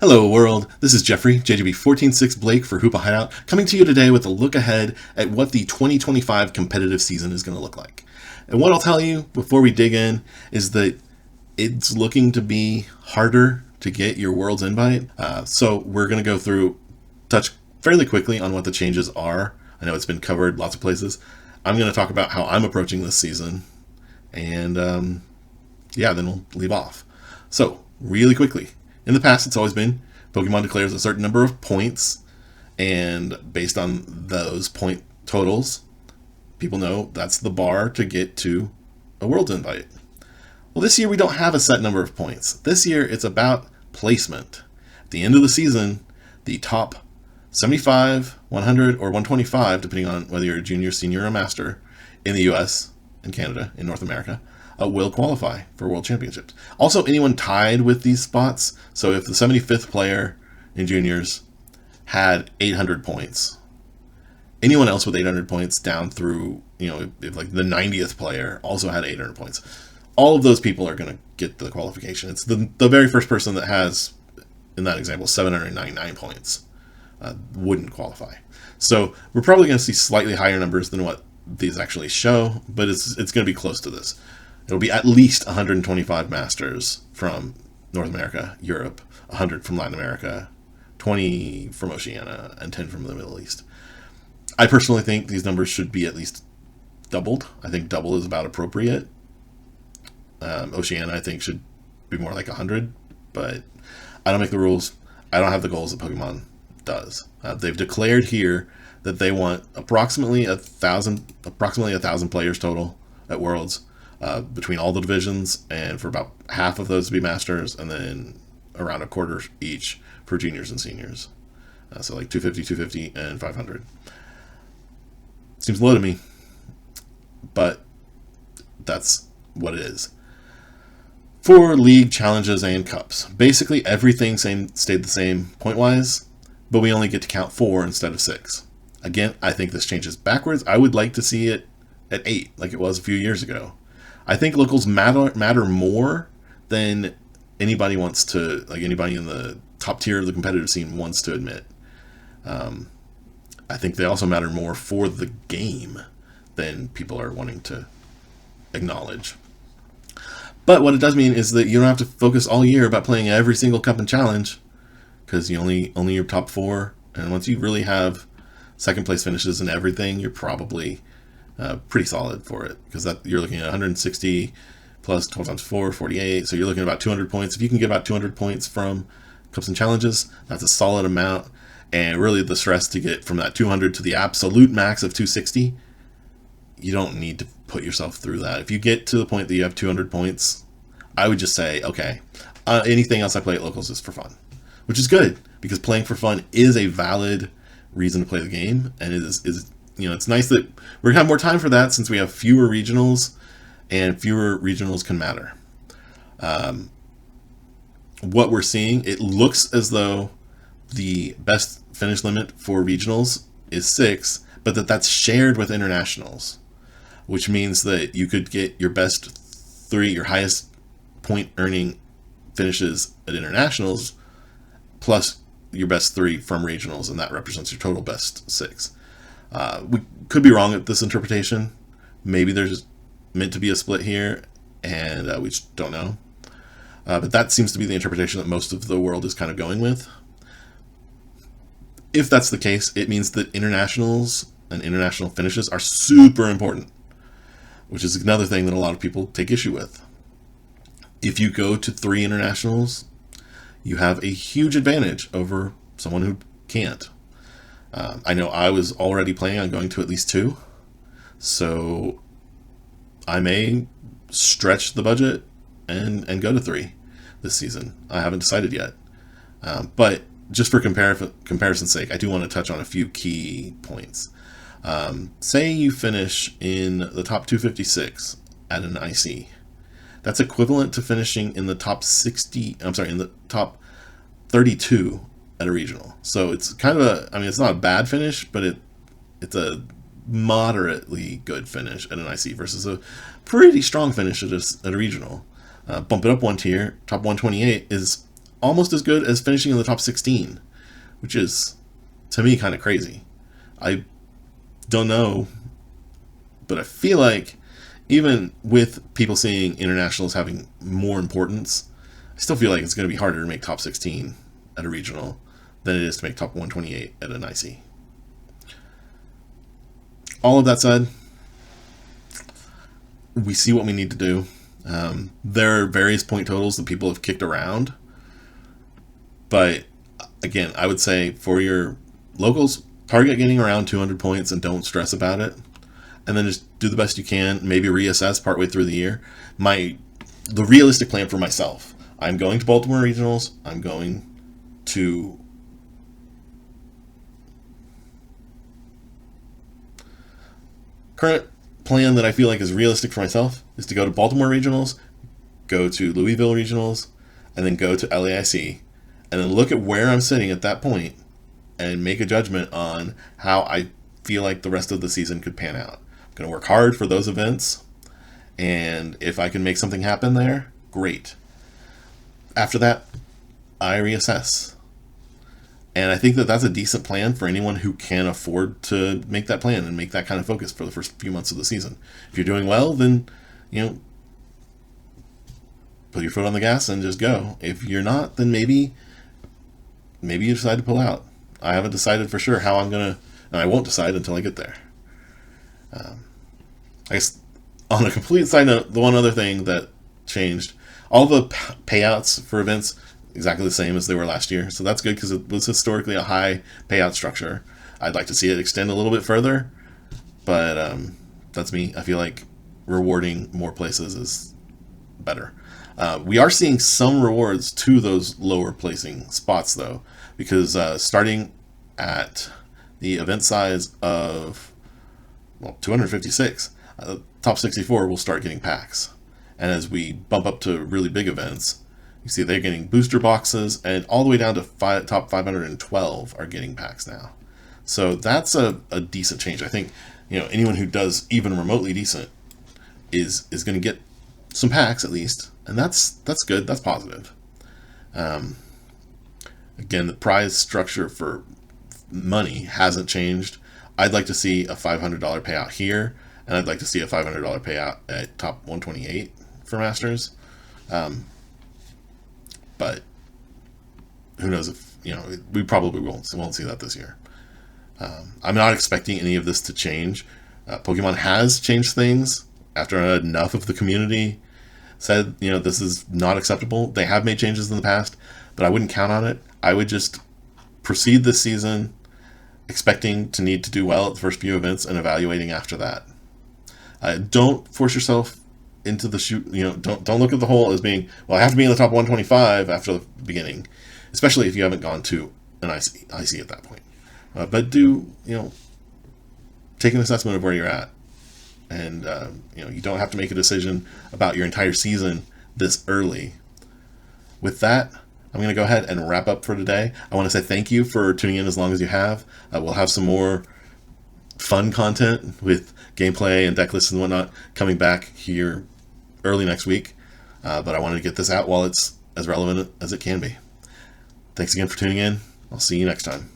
Hello world, this is Jeffrey, JGB146 Blake for Hoopa Hideout, coming to you today with a look ahead at what the 2025 competitive season is going to look like. And what I'll tell you before we dig in is that it's looking to be harder to get your world's invite. So we're going to touch fairly quickly on what the changes are. I know it's been covered lots of places. I'm going to talk about how I'm approaching this season, and then we'll leave off. So really quickly, in the past, it's always been Pokemon declares a certain number of points, and based on those point totals, people know that's the bar to get to a world invite. Well, this year we don't have a set number of points. This year it's about placement. At the end of the season, the top 75, 100, or 125, depending on whether you're a junior, senior, or master, in the US and Canada, in North America, will qualify for World Championships. Also, anyone tied with these spots, so if the 75th player in juniors had 800 points, anyone else with 800 points down through, if like the 90th player also had 800 points, all of those people are going to get the qualification. It's the very first person that has, in that example, 799 points wouldn't qualify. So we're probably going to see slightly higher numbers than what these actually show, but it's going to be close to this. It'll be at least 125 masters from North America, Europe, 100 from Latin America, 20 from Oceania, and 10 from the Middle East. I personally think these numbers should be at least doubled. I think double is about appropriate. Oceania, I think, should be more like 100, but I don't make the rules. I don't have the goals that Pokemon does. They've declared here that they want approximately 1,000 players total at Worlds, between all the divisions, and for about half of those to be masters, and then around a quarter each for juniors and seniors. So like 250, 250, and 500. Seems low to me, but that's what it is. For league challenges and cups, basically everything stayed the same point-wise, but we only get to count 4 instead of 6. Again, I think this changes backwards. I would like to see it at 8, like it was a few years ago. I think locals matter more than anybody in the top tier of the competitive scene wants to admit. I think they also matter more for the game than people are wanting to acknowledge. But what it does mean is that you don't have to focus all year about playing every single cup and challenge, because you only your top 4, and once you really have second place finishes in everything, you're probably pretty solid for it, because that you're looking at 160 plus 12 times 4, 48. So you're looking at about 200 points. If you can get about 200 points from cups and challenges, that's a solid amount. And really the stress to get from that 200 to the absolute max of 260, you don't need to put yourself through that. If you get to the point that you have 200 points, I would just say, okay, anything else I play at locals is for fun, which is good, because playing for fun is a valid reason to play the game, and it is it's nice that we're gonna have more time for that, since we have fewer regionals, and fewer regionals can matter. What we're seeing, it looks as though the best finish limit for regionals is 6, but that's shared with internationals, which means that you could get your best 3, your highest point earning finishes at internationals, plus your best 3 from regionals, and that represents your total best 6. We could be wrong at this interpretation. Maybe there's meant to be a split here, and we just don't know. But that seems to be the interpretation that most of the world is kind of going with. If that's the case, it means that internationals and international finishes are super important, which is another thing that a lot of people take issue with. If you go to 3 internationals, you have a huge advantage over someone who can't. I know I was already planning on going to at least 2, so I may stretch the budget and go to 3 this season. I haven't decided yet. But just for comparison's sake, I do want to touch on a few key points. Say you finish in the top 256 at an IC. That's equivalent to finishing in the top in the top 32 at a regional. So it's kind of it's not a bad finish, but it's a moderately good finish at an IC versus a pretty strong finish at a regional. Bump it up one tier, top 128 is almost as good as finishing in the top 16, which is, to me, kind of crazy. I don't know, but I feel like even with people seeing internationals having more importance, I still feel like it's going to be harder to make top 16 at a regional than it is to make top 128 at an IC. All of that said, we see what we need to do. There are various point totals that people have kicked around, but again, I would say for your locals, target getting around 200 points and don't stress about it, and then just do the best you can. Maybe reassess partway through the year. The realistic plan for myself: I'm going to Baltimore regionals. I'm going to current plan that I feel like is realistic for myself is to go to Baltimore regionals, go to Louisville regionals, and then go to LAIC, and then look at where I'm sitting at that point and make a judgment on how I feel like the rest of the season could pan out. I'm going to work hard for those events, and if I can make something happen there, great. After that, I reassess. And I think that that's a decent plan for anyone who can afford to make that plan and make that kind of focus for the first few months of the season. If you're doing well, then, put your foot on the gas and just go. If you're not, then maybe you decide to pull out. I haven't decided for sure how I'm going to, and I won't decide until I get there. I guess on a complete side note, the one other thing that changed, all the payouts for events exactly the same as they were last year. So that's good because it was historically a high payout structure. I'd like to see it extend a little bit further, but that's me. I feel like rewarding more places is better. We are seeing some rewards to those lower placing spots though, because starting at the event size of 256, top 64 will start getting packs. And as we bump up to really big events, you see they're getting booster boxes, and all the way down to top 512 are getting packs now. So that's a decent change. I think anyone who does even remotely decent is going to get some packs at least, and that's good. That's positive. Again, the prize structure for money hasn't changed. I'd like to see a $500 payout here, and I'd like to see a $500 payout at top 128 for Masters. But who knows if, we probably won't see that this year. I'm not expecting any of this to change. Pokemon has changed things after enough of the community said, this is not acceptable. They have made changes in the past, but I wouldn't count on it. I would just proceed this season expecting to need to do well at the first few events and evaluating after that. Don't force yourself into the shoot. Don't look at the whole as being, well, I have to be in the top 125 after the beginning, especially if you haven't gone to an IC at that point. But do, take an assessment of where you're at. And, you don't have to make a decision about your entire season this early. With that, I'm going to go ahead and wrap up for today. I want to say thank you for tuning in as long as you have. We'll have some more fun content with gameplay and deck lists and whatnot coming back here early next week. But I wanted to get this out while it's as relevant as it can be. Thanks again for tuning in. I'll see you next time.